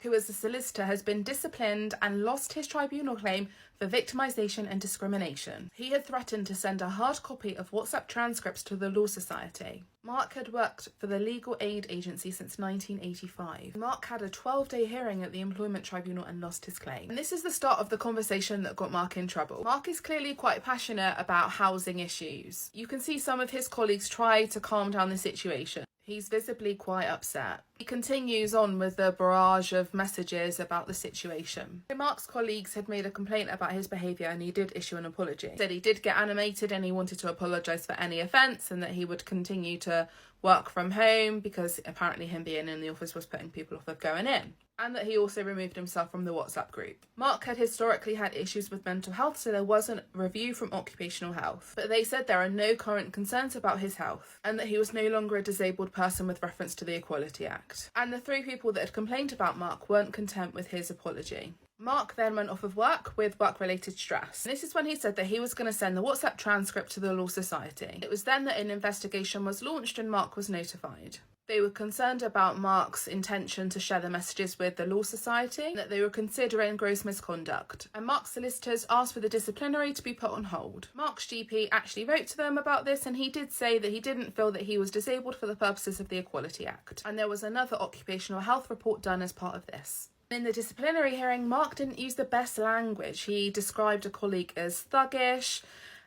Mark, who is a solicitor, has been disciplined and lost his tribunal claim for victimisation and discrimination. He had threatened to send a hard copy of WhatsApp transcripts to the Law Society. Mark had worked for the Legal Aid Agency since 1985. Mark had a 12-day hearing at the Employment Tribunal and lost his claim. And this is the start of the conversation that got Mark in trouble. Mark is clearly quite passionate about housing issues. You can see some of his colleagues try to calm down the situation. He's visibly quite upset. He continues on with the barrage of messages about the situation. Mark's colleagues had made a complaint about his behaviour and he did issue an apology. He said he did get animated and he wanted to apologise for any offence and that he would continue to work from home because apparently him being in the office was putting people off of going in. And that he also removed himself from the WhatsApp group. Mark had historically had issues with mental health, so there was a review from Occupational Health. But they said there are no current concerns about his health and that he was no longer a disabled person with reference to the Equality Act. And the 3 people that had complained about Mark weren't content with his apology. Mark then went off of work with work-related stress. And this is when he said that he was going to send the WhatsApp transcript to the Law Society. It was then that an investigation was launched and Mark was notified. They were concerned about Mark's intention to share the messages with the Law Society, and that they were considering gross misconduct. And Mark's solicitors asked for the disciplinary to be put on hold. Mark's GP actually wrote to them about this, and he did say that he didn't feel that he was disabled for the purposes of the Equality Act. And there was another occupational health report done as part of this. In the disciplinary hearing, Mark didn't use the best language. He described a colleague as thuggish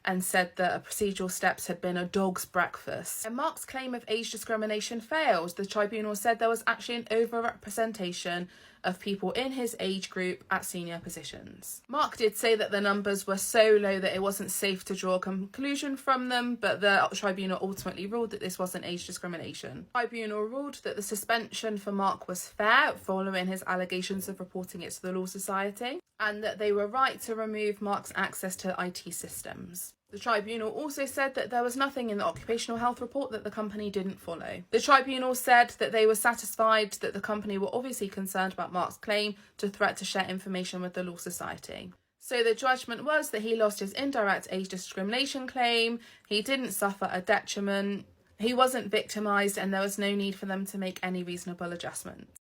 and said that procedural steps had been a dog's breakfast. And Mark's claim of age discrimination failed. The tribunal said there was actually an overrepresentation of people in his age group at senior positions. Mark did say that the numbers were so low that it wasn't safe to draw a conclusion from them, but the tribunal ultimately ruled that this wasn't age discrimination. The tribunal ruled that the suspension for Mark was fair following his allegations of reporting it to the Law Society, and that they were right to remove Mark's access to IT systems. The tribunal also said that there was nothing in the occupational health report that the company didn't follow. The tribunal said that they were satisfied that the company were obviously concerned about Mark's claim to threat to share information with the Law Society. So the judgment was that he lost his indirect age discrimination claim, he didn't suffer a detriment, he wasn't victimised, and there was no need for them to make any reasonable adjustments.